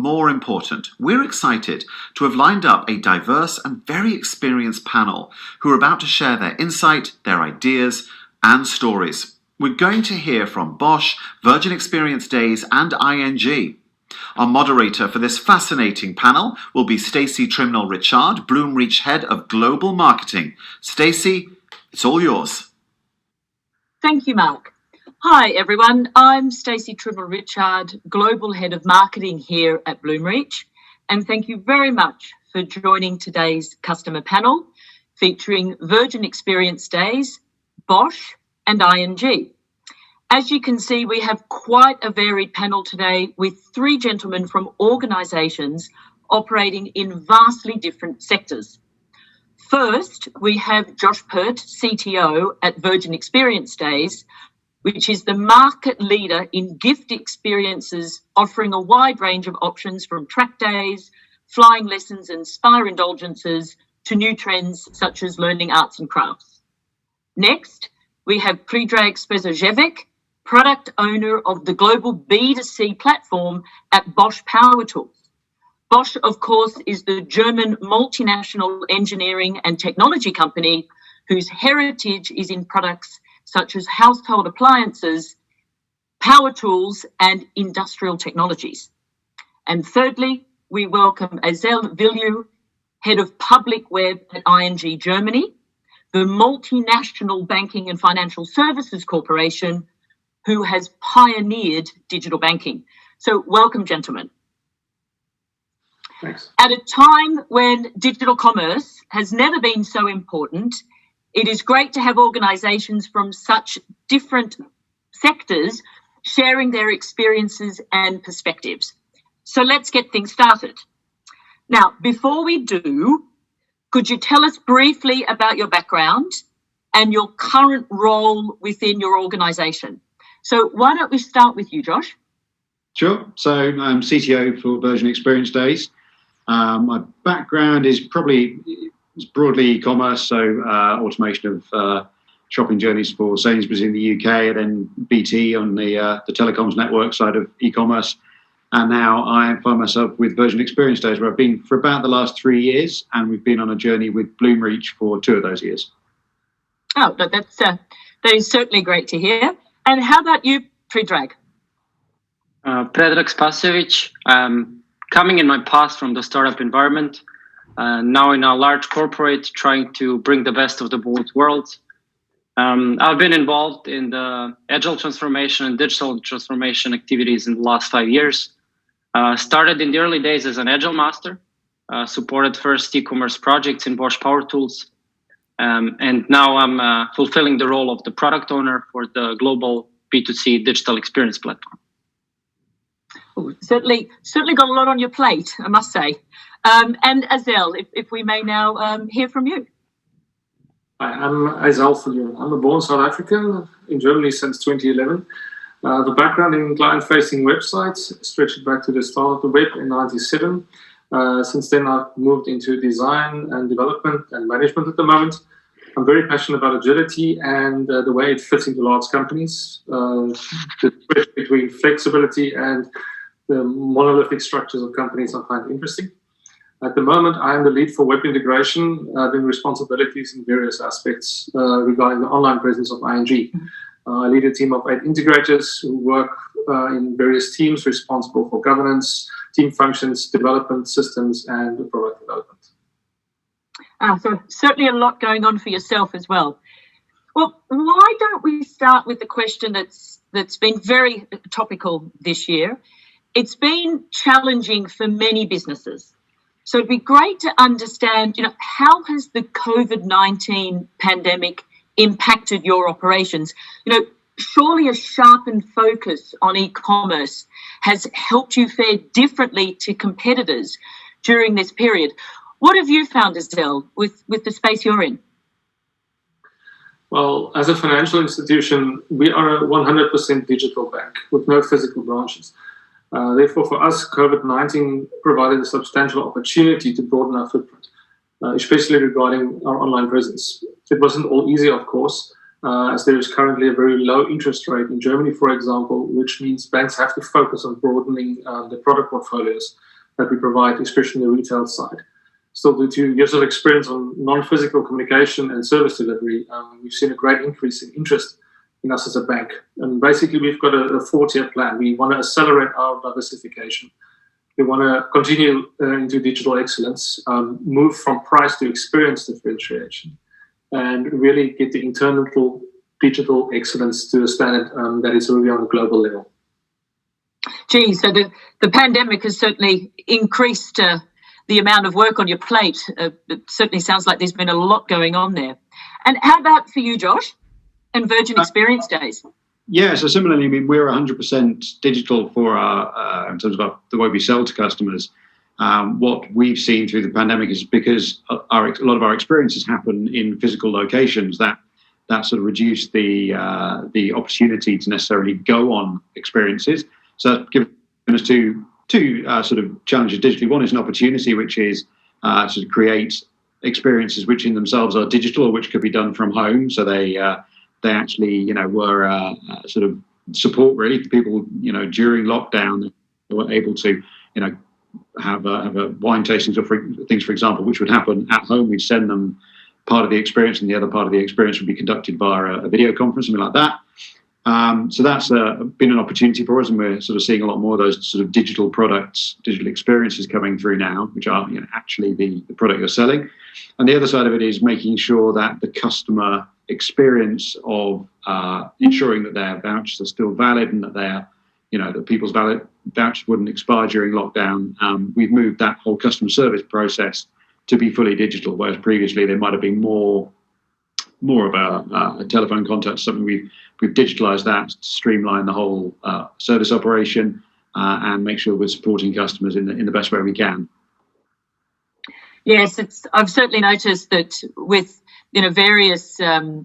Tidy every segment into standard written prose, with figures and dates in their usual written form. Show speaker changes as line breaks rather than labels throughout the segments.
More important, we're excited to have lined up a diverse and very experienced panel who are about to share their insight, their ideas, and stories. We're going to hear from Bosch, Virgin Experience Days, and ING. Our moderator for this fascinating panel will be Stacey Trimnell-Richard, Bloomreach Head of Global Marketing. Stacey, it's all yours.
Thank you, Mark. Hi, everyone. I'm Stacey Trimnell-Richard, Global Head of Marketing here at Bloomreach. And thank you very much for joining today's customer panel featuring Virgin Experience Days, Bosch, and ING. As you can see, we have quite a varied panel today with three gentlemen from organisations operating in vastly different sectors. First, we have Josh Pert, CTO at Virgin Experience Days, which is the market leader in gift experiences, offering a wide range of options from track days, flying lessons and spa indulgences to new trends such as learning arts and crafts. Next, we have Predrag Spasojevic, product owner of the global B2C platform at Bosch Power Tools. Bosch, of course, is the German multinational engineering and technology company whose heritage is in products such as household appliances, power tools, and industrial technologies. And thirdly, we welcome Azel Villieu, Head of Public Web at ING Germany, the multinational banking and financial services corporation who has pioneered digital banking. So welcome, gentlemen.
Thanks.
At a time when digital commerce has never been so important, it is great to have organisations from such different sectors sharing their experiences and perspectives. So let's get things started. Now, before we do, could you tell us briefly about your background and your current role within your organisation? So why don't we start with you, Josh?
Sure. So I'm CTO for Virgin Experience Days. My background is broadly e-commerce, so automation of shopping journeys for Sainsbury's in the UK, and then BT on the telecoms network side of e-commerce. And now I find myself with Virgin Experience Days, where I've been for about the last 3 years, and we've been on a journey with Bloomreach for 2 of those years.
Oh, that is certainly great to hear. And how about you, Predrag?
Predrag Spasojevic, coming in my past from the startup environment, now in a large corporate trying to bring the best of the both worlds. I've been involved in the agile transformation and digital transformation activities in the last 5 years. Started in the early days as an agile master, supported first e-commerce projects in Bosch Power Tools. And now I'm fulfilling the role of the product owner for the global B2C digital experience platform.
Oh, certainly got a lot on your plate, I must say. And Azel, if we may now hear from you.
Hi, I'm Azel Villieu. I'm a born South African in Germany since 2011. The background in client-facing websites stretched back to the start of the web in 1997. Since then, I've moved into design and development and management at the moment. I'm very passionate about agility and the way it fits into large companies, the switch between flexibility and the monolithic structures of companies I find interesting. At the moment, I am the lead for web integration, having responsibilities in various aspects regarding the online presence of ING. I lead a team of 8 integrators who work in various teams responsible for governance, team functions, development, systems, and product development.
So certainly a lot going on for yourself as well. Well, why don't we start with the question that's been very topical this year? It's been challenging for many businesses. So it'd be great to understand, how has the COVID-19 pandemic impacted your operations? Surely a sharpened focus on e-commerce has helped you fare differently to competitors during this period. What have you found, Azel, with the space you're in?
Well, as a financial institution, we are a 100% digital bank with no physical branches. Therefore, for us, COVID-19 provided a substantial opportunity to broaden our footprint, especially regarding our online presence. It wasn't all easy, of course, as there is currently a very low interest rate in Germany, for example, which means banks have to focus on broadening their product portfolios that we provide, especially on the retail side. Still, due to years of experience on non-physical communication and service delivery, we've seen a great increase in interest in us as a bank. And basically, we've got a 4-tier plan. We want to accelerate our diversification. We want to continue into digital excellence, move from price to experience differentiation, and really get the internal digital excellence to a standard that is really on a global level.
Gee, so the pandemic has certainly increased the amount of work on your plate. It certainly sounds like there's been a lot going on there. And how about for you, Josh, and Virgin Experience Days?
Yeah, so similarly, I mean, we're 100% digital for our in terms of the way we sell to customers. What we've seen through the pandemic is because a lot of our experiences happen in physical locations, that sort of reduced the opportunity to necessarily go on experiences. So that's given us two sort of challenges digitally. One is an opportunity, which is to create experiences which in themselves are digital or which could be done from home. So they actually, were sort of support really for people, during lockdown. They were able to, have a wine tastings or things, for example, which would happen at home. We'd send them part of the experience, and the other part of the experience would be conducted via a video conference, something like that. So that's been an opportunity for us, and we're sort of seeing a lot more of those sort of digital products, digital experiences coming through now, which are actually the product you're selling. And the other side of it is making sure that the customer experience of ensuring that their vouchers are still valid and that that people's valid vouchers wouldn't expire during lockdown. We've moved that whole customer service process to be fully digital, whereas previously there might have been more of a telephone contact. Something we've digitalized that to streamline the whole service operation and make sure we're supporting customers in the best way we can.
Yes, I've certainly noticed that with various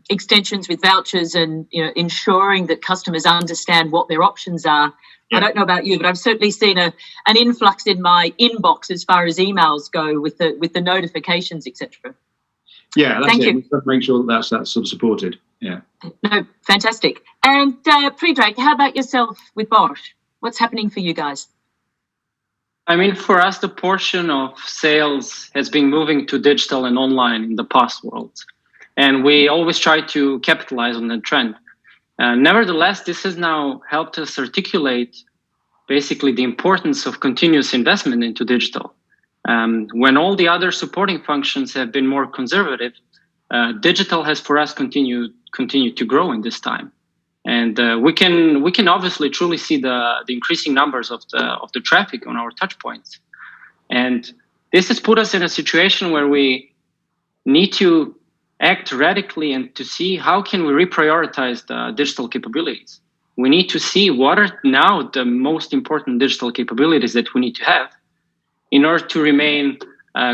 extensions with vouchers and ensuring that customers understand what their options are. Yeah. I don't know about you, but I've certainly seen an influx in my inbox as far as emails go with the notifications, etc.
Yeah, that's
Thank
it.
you.
We've got to make sure that's sort of supported. Yeah.
No, fantastic. And Predrag, how about yourself with Bosch? What's happening for you guys?
I mean, for us, the portion of sales has been moving to digital and online in the past world. And we always try to capitalize on that trend. Nevertheless, this has now helped us articulate basically the importance of continuous investment into digital. When all the other supporting functions have been more conservative, digital has for us continued to grow in this time. And we can obviously truly see the increasing numbers of the traffic on our touch points. And this has put us in a situation where we need to act radically and to see how can we reprioritize the digital capabilities. We need to see what are now the most important digital capabilities that we need to have in order to remain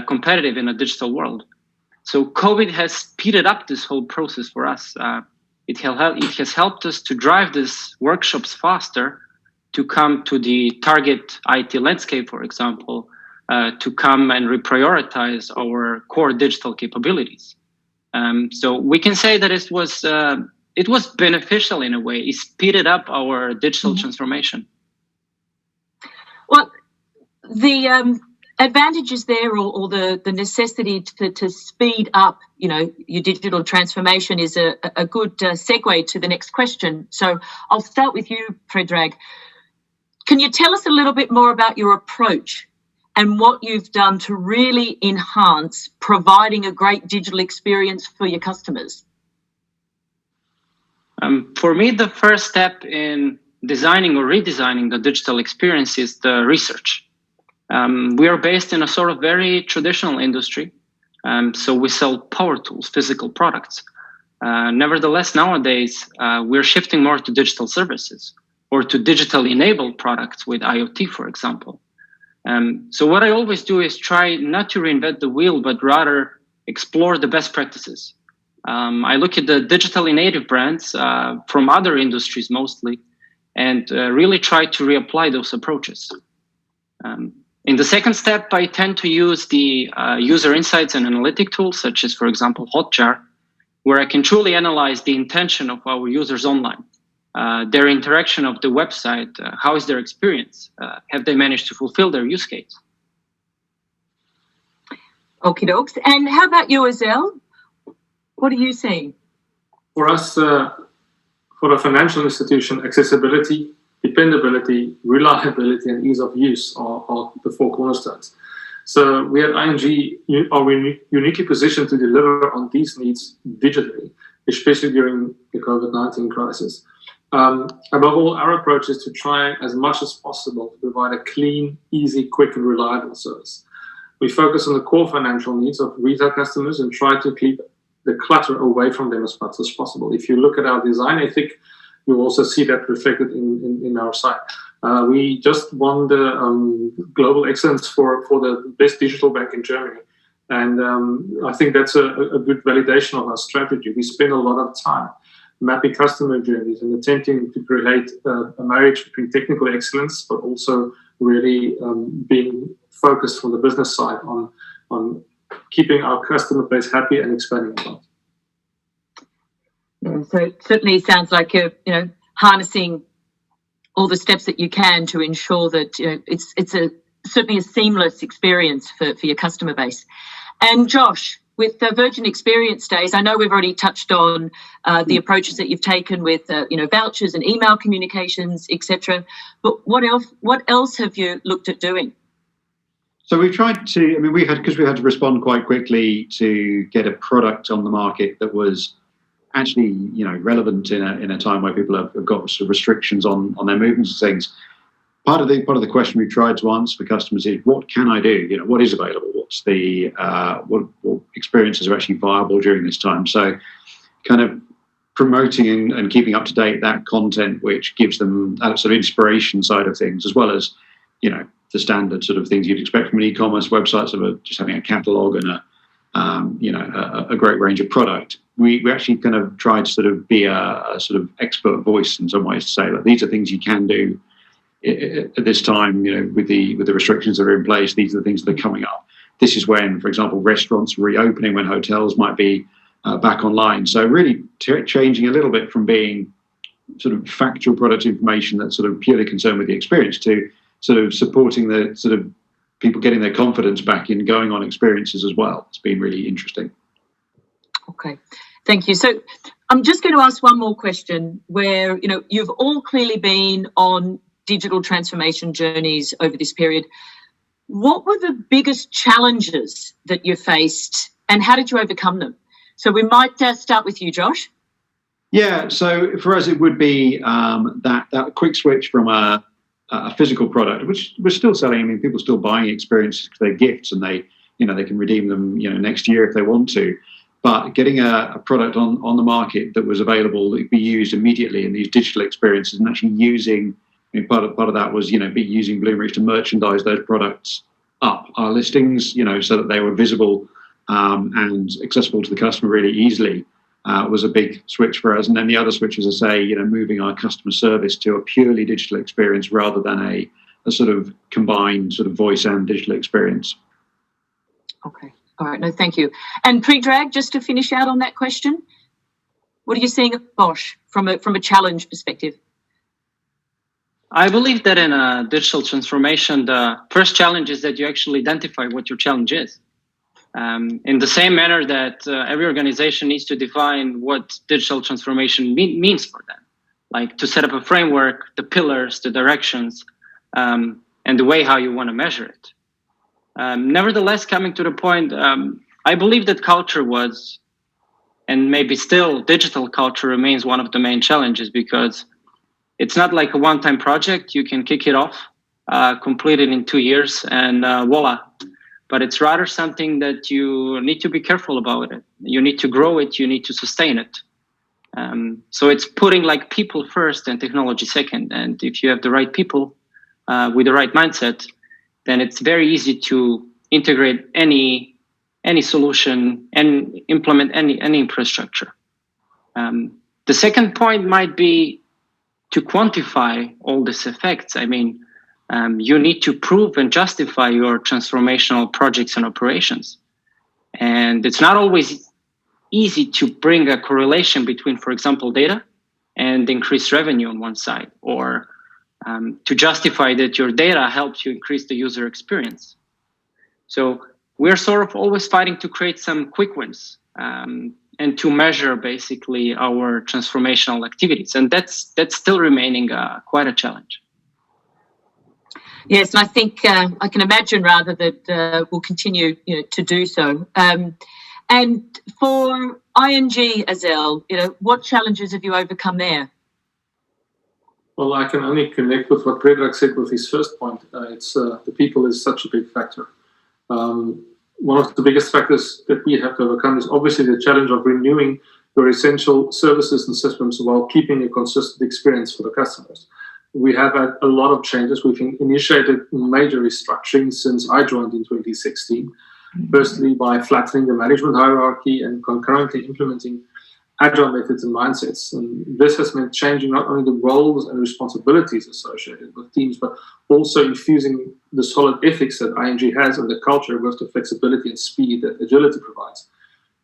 competitive in a digital world. So COVID has speeded up this whole process for us. It has helped us to drive these workshops faster, to come to the target IT landscape, for example, to come and reprioritize our core digital capabilities. So we can say that it was beneficial in a way. It speeded up our digital transformation.
Well, the advantages there, or the necessity to speed up, your digital transformation is a good segue to the next question. So I'll start with you, Predrag. Can you tell us a little bit more about your approach and what you've done to really enhance providing a great digital experience for your customers?
For me, the first step in designing or redesigning the digital experience is the research. We are based in a sort of very traditional industry. So we sell power tools, physical products. Nevertheless, nowadays, we're shifting more to digital services or to digital enabled products with IoT, for example. So what I always do is try not to reinvent the wheel, but rather explore the best practices. I look at the digitally native brands from other industries mostly, and really try to reapply those approaches. In the second step, I tend to use the user insights and analytic tools, such as, for example, Hotjar, where I can truly analyze the intention of our users online, their interaction of the website, how is their experience, have they managed to fulfill their use case?
Okie dokes. And how about you, Azelle? What are you seeing?
For us, for a financial institution, accessibility, dependability, reliability, and ease of use are the four cornerstones. So we at ING are uniquely positioned to deliver on these needs digitally, especially during the COVID-19 crisis. Above all, our approach is to try as much as possible to provide a clean, easy, quick, and reliable service. We focus on the core financial needs of retail customers and try to keep the clutter away from them as much as possible. If you look at our design ethic, you'll also see that reflected in our site. We just won the Global Excellence for the best digital bank in Germany. And I think that's a good validation of our strategy. We spend a lot of time mapping customer journeys and attempting to create a marriage between technical excellence, but also really being focused from the business side on keeping our customer base happy and expanding a lot.
Yeah, so it certainly sounds like you're, harnessing all the steps that you can to ensure that it's certainly a seamless experience for your customer base. And Josh, with the Virgin Experience Days, I know we've already touched on the approaches that you've taken with vouchers and email communications, etc. But what else have you looked at doing?
So we've tried to. We had to respond quite quickly to get a product on the market that was actually relevant in a time where people have got sort of restrictions on their movements and things. Part of the question we've tried to answer for customers is, what can I do? What is available? What's the what experiences are actually viable during this time? So kind of promoting and keeping up to date that content which gives them that sort of inspiration side of things, as well as the standard sort of things you'd expect from an e-commerce website, sort of just having a catalogue and a great range of product. We actually kind of tried to sort of be a sort of expert voice in some ways to say, look, these are things you can do at this time, with the restrictions that are in place. These are the things that are coming up. This is when, for example, restaurants are reopening, when hotels might be back online. So really changing a little bit from being sort of factual product information that's sort of purely concerned with the experience to sort of supporting the sort of people getting their confidence back in going on experiences as well. It's been really interesting.
Okay, thank you. So I'm just going to ask one more question where, you've all clearly been on digital transformation journeys over this period. What were the biggest challenges that you faced and how did you overcome them? So we might start with you, Josh.
Yeah, so for us it would be that quick switch from a physical product, which we're still selling. People are still buying experiences because they're gifts and they can redeem them next year if they want to. But getting a product on the market that was available that could be used immediately in these digital experiences, and actually using part of that was be using Bloomreach to merchandise those products up our listings, so that they were visible and accessible to the customer really easily. Was a big switch for us. And then the other switch, as I say, moving our customer service to a purely digital experience rather than a sort of combined sort of voice and digital experience.
Okay. All right. No, thank you. And Predrag, just to finish out on that question, what are you seeing at Bosch from a challenge perspective?
I believe that in a digital transformation, the first challenge is that you actually identify what your challenge is. In the same manner that every organization needs to define what digital transformation means for them, like to set up a framework, the pillars, the directions, and the way how you want to measure it. Nevertheless, coming to the point, I believe that culture was, and maybe still digital culture remains one of the main challenges, because it's not like a one-time project. You can kick it off, complete it in 2 years, and voila. But it's rather something that you need to be careful about it. You need to grow it. You need to sustain it. So it's putting like people first and technology second. And if you have the right people with the right mindset, then it's very easy to integrate any solution and implement any infrastructure. The second point might be to quantify all these effects. You need to prove and justify your transformational projects and operations. And it's not always easy to bring a correlation between, for example, data and increased revenue on one side, or to justify that your data helps you increase the user experience. So we're sort of always fighting to create some quick wins and to measure basically our transformational activities. And that's still remaining quite a challenge.
Yes, and I think I can imagine rather that we'll continue to do so. And for ING, Azel, what challenges have you overcome there?
Well, I can only connect with what Predrag said with his first point. It's the people is such a big factor. One of the biggest factors that we have to overcome is obviously the challenge of renewing your essential services and systems while keeping a consistent experience for the customers. We have had a lot of changes. We've initiated major restructuring since I joined in 2016. Firstly, by flattening the management hierarchy and concurrently implementing agile methods and mindsets. And this has meant changing not only the roles and responsibilities associated with teams, but also infusing the solid ethics that ING has and the culture with the flexibility and speed that agility provides.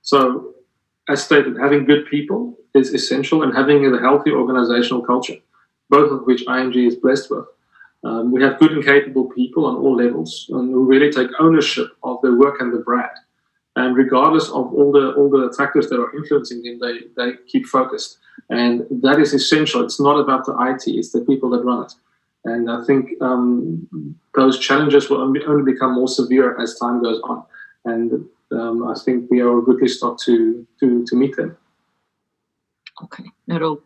So, as stated, having good people is essential, and having a healthy organizational culture, both of which ING is blessed with. We have good and capable people on all levels who really take ownership of their work and the brand. And regardless of all the factors that are influencing them, they keep focused. And that is essential. It's not about the IT, it's the people that run it. And I think those challenges will only become more severe as time goes on. And I think we are goodly stocked to meet them.
Okay, not all.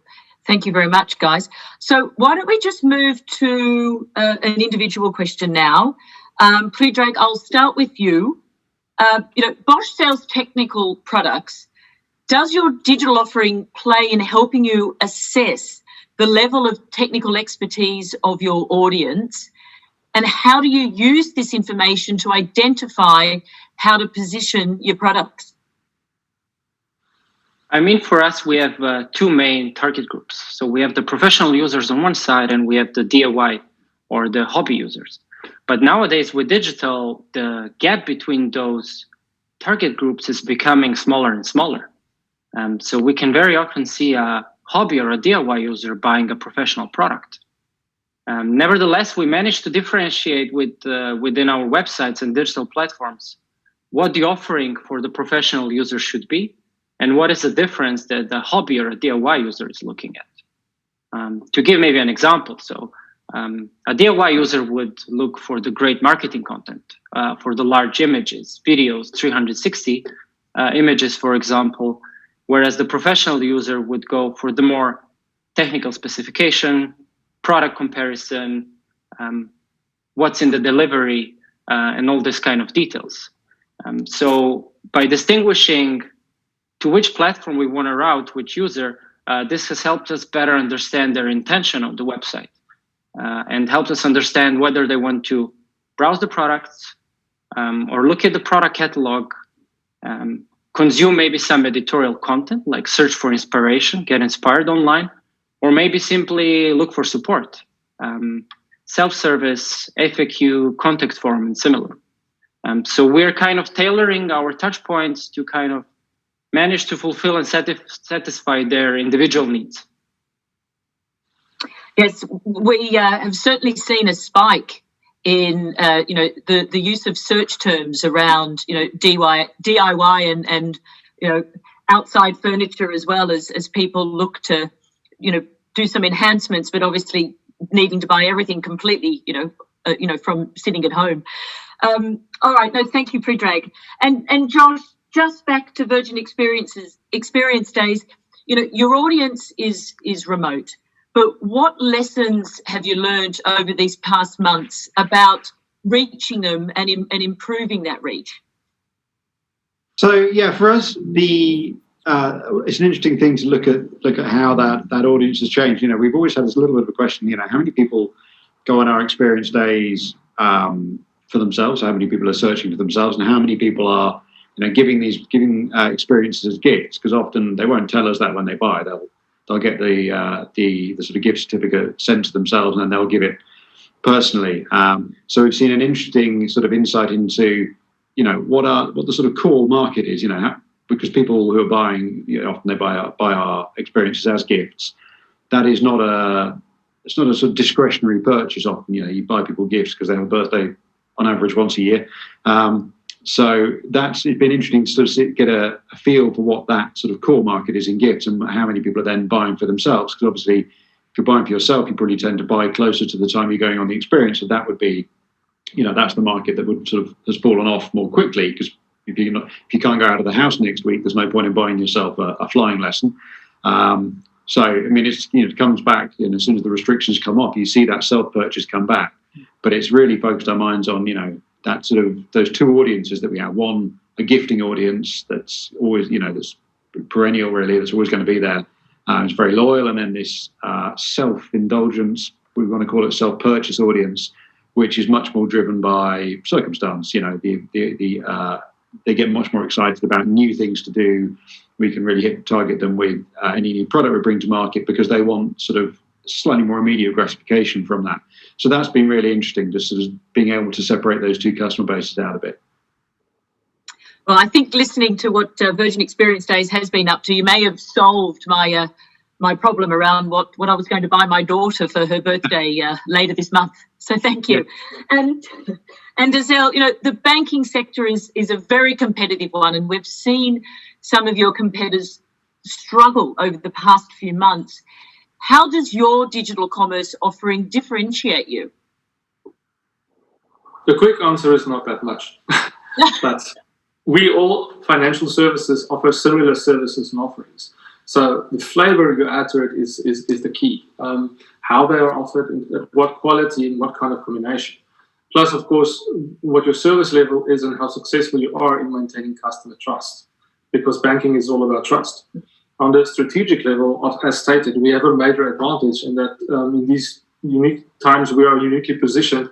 Thank you very much, guys. So why don't we just move to an individual question now? Predrag, I'll start with you. Bosch sells technical products. Does your digital offering play in helping you assess the level of technical expertise of your audience? And how do you use this information to identify how to position your products?
I mean, for us, we have two main target groups. So we have the professional users on one side, and we have the DIY or the hobby users. But nowadays with digital, the gap between those target groups is becoming smaller and smaller. So we can very often see a hobby or a DIY user buying a professional product. Nevertheless, we managed to differentiate within our websites and digital platforms what the offering for the professional user should be, and what is the difference that the hobby or a DIY user is looking at. To give maybe an example, so a DIY user would look for the great marketing content, for the large images, videos, 360 images, for example, whereas the professional user would go for the more technical specification, product comparison, what's in the delivery, and all this kind of details. So by distinguishing to which platform we want to route which user, this has helped us better understand their intention on the website and helped us understand whether they want to browse the products or look at the product catalog, consume maybe some editorial content like search for inspiration, get inspired online, or maybe simply look for support, self-service, FAQ, contact form, and similar. So we're kind of tailoring our touch points to kind of manage to fulfill and satisfy their individual needs.
Yes, we have certainly seen a spike in the use of search terms around DIY and outside furniture, as well as people look to do some enhancements, but obviously needing to buy everything completely from sitting at home. All right, no, thank you, Predrag. And Josh, just back to Virgin Experience Days, your audience is remote, but what lessons have you learned over these past months about reaching them and improving that reach?
So yeah, for us, it's an interesting thing to look at how that audience has changed. We've always had this little bit of a question. How many people go on our experience days for themselves? How many people are searching for themselves, and how many people are giving experiences as gifts? Because often they won't tell us that when they buy. They'll get the sort of gift certificate sent to themselves, and then they'll give it personally. So we've seen an interesting sort of insight into what the sort of core market is. Because people who are buying, often they buy our experiences as gifts. That is not it's not a sort of discretionary purchase. Often, you buy people gifts because they have a birthday on average once a year. So it's been interesting to sort of get a feel for what that sort of core market is in gifts and how many people are then buying for themselves. Because obviously, if you're buying for yourself, you probably tend to buy closer to the time you're going on the experience. So that would be, that's the market that would sort of has fallen off more quickly, because if you can't go out of the house next week, there's no point in buying yourself a flying lesson. So I mean, it comes back, as soon as the restrictions come off, you see that self-purchase come back. But it's really focused our minds on that sort of those two audiences that we have. One, a gifting audience that's always that's perennial, really, that's always going to be there. It's very loyal, and then this self-indulgence, we want to call it self-purchase audience, which is much more driven by circumstance. They get much more excited about new things to do. We can really target them with any new product we bring to market, because they want sort of slightly more immediate gratification from that. So that's been really interesting, just sort of being able to separate those two customer bases out a bit.
Well, I think listening to what Virgin Experience Days has been up to, you may have solved my problem around what I was going to buy my daughter for her birthday later this month. So thank you. Yeah. And Azelle, the banking sector is a very competitive one, and we've seen some of your competitors struggle over the past few months. How does your digital commerce offering differentiate you?
The quick answer is not that much. But we all financial services offer similar services and offerings. So the flavor you add to it is the key. How they are offered, at what quality, and what kind of combination. Plus, of course, what your service level is and how successful you are in maintaining customer trust, because banking is all about trust. On the strategic level, as stated, we have a major advantage in that in these unique times we are uniquely positioned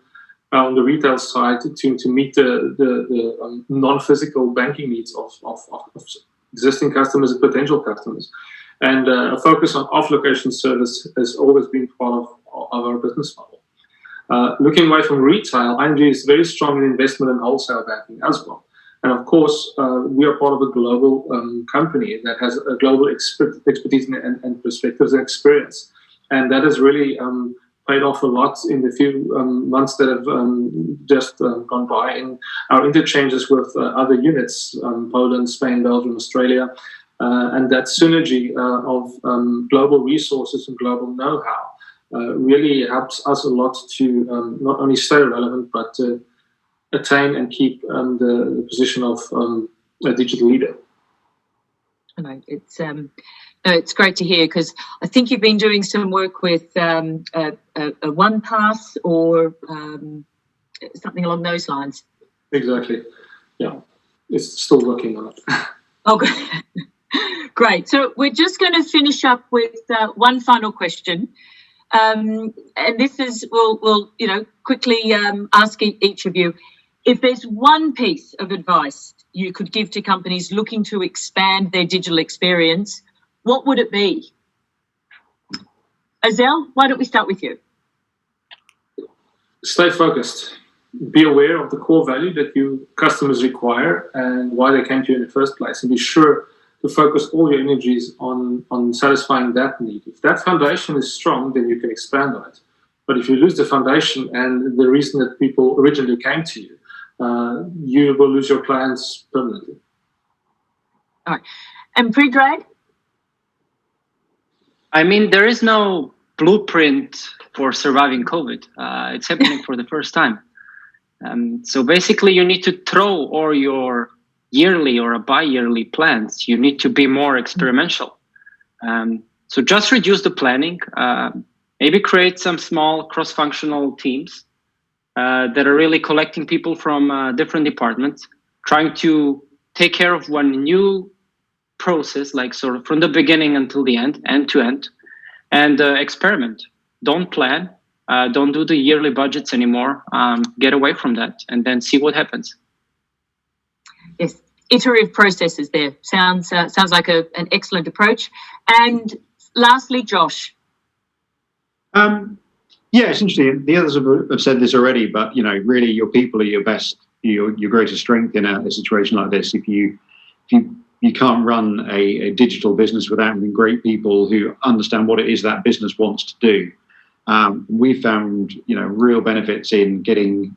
on the retail side to meet the non-physical banking needs of existing customers and potential customers. And a focus on off-location service has always been part of our business model. Looking away from retail, ING is very strong in investment and wholesale banking as well. And of course, we are part of a global company that has a global expertise and perspectives and experience. And that has really paid off a lot in the few months that have just gone by in our interchanges with other units, Poland, Spain, Belgium, Australia. And that synergy of global resources and global know-how really helps us a lot to not only stay relevant, but to attain and keep the position of a digital leader.
It's great to hear, because I think you've been doing some work with a OnePass or something along those lines.
Exactly. Yeah, it's still working on it.
Okay, great. So we're just going to finish up with one final question. And this is, we'll quickly ask each of you, if there's one piece of advice you could give to companies looking to expand their digital experience, what would it be? Azelle, why don't we start with you?
Stay focused. Be aware of the core value that your customers require and why they came to you in the first place, and be sure to focus all your energies on satisfying that need. If that foundation is strong, then you can expand on it. But if you lose the foundation and the reason that people originally came to you, you will lose your clients permanently.
All right. And Predrag?
I mean, there is no blueprint for surviving COVID. It's happening for the first time. So basically, you need to throw all your yearly or bi-yearly plans. You need to be more experimental. So just reduce the planning. Maybe create some small cross-functional teams that are really collecting people from different departments, trying to take care of one new process, like sort of from the beginning until the end to end, and experiment. Don't plan. Don't do the yearly budgets anymore. Get away from that and then see what happens.
Yes, iterative processes there. Sounds like an excellent approach. And lastly, Josh.
Yeah, it's interesting. The others have said this already, but really, your people are your best, your greatest strength in a situation like this. If you can't run a digital business without having great people who understand what it is that business wants to do. We found real benefits in getting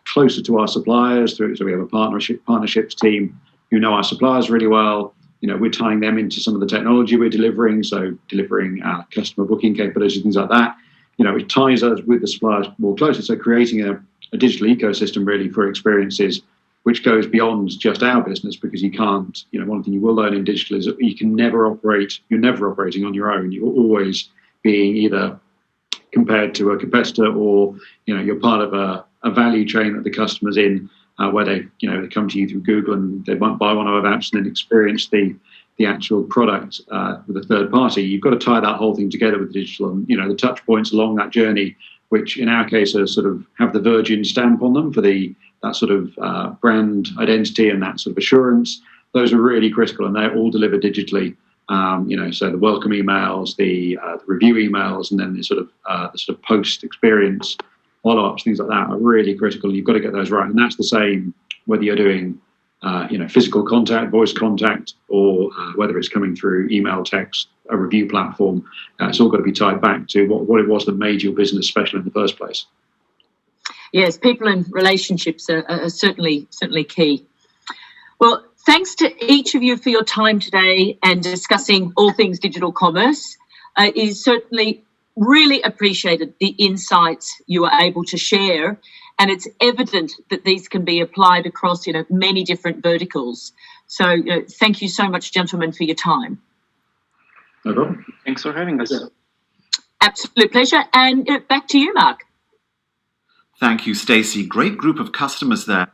closer to our suppliers. So we have a partnerships team who know our suppliers really well. We're tying them into some of the technology we're delivering, so delivering customer booking capabilities, things like that. It ties us with the suppliers more closely, so creating a digital ecosystem really for experiences which goes beyond just our business, because you can't, one thing you will learn in digital is that you're never operating on your own. You're always being either compared to a competitor, or you're part of a value chain that the customer's in, where they come to you through Google and they might buy one of our apps and then experience the actual product with a third party. You've got to tie that whole thing together with digital, and the touch points along that journey, which in our case are sort of have the Virgin stamp on them for that sort of brand identity and that sort of assurance. Those are really critical, and they're all delivered digitally. So the welcome emails, the review emails, and then the sort of post experience follow-ups, things like that are really critical. You've got to get those right, and that's the same whether you're doing physical contact, voice contact, or whether it's coming through email, text, a review platform. It's all got to be tied back to what it was that made your business special in the first place.
Yes, people and relationships are certainly key. Well, thanks to each of you for your time today and discussing all things digital commerce. It is certainly really appreciated the insights you are able to share, and it's evident that these can be applied across many different verticals. So thank you so much, gentlemen, for your time.
No problem.
Thanks for having us.
Absolute pleasure. And back to you, Mark.
Thank you, Stacey. Great group of customers there.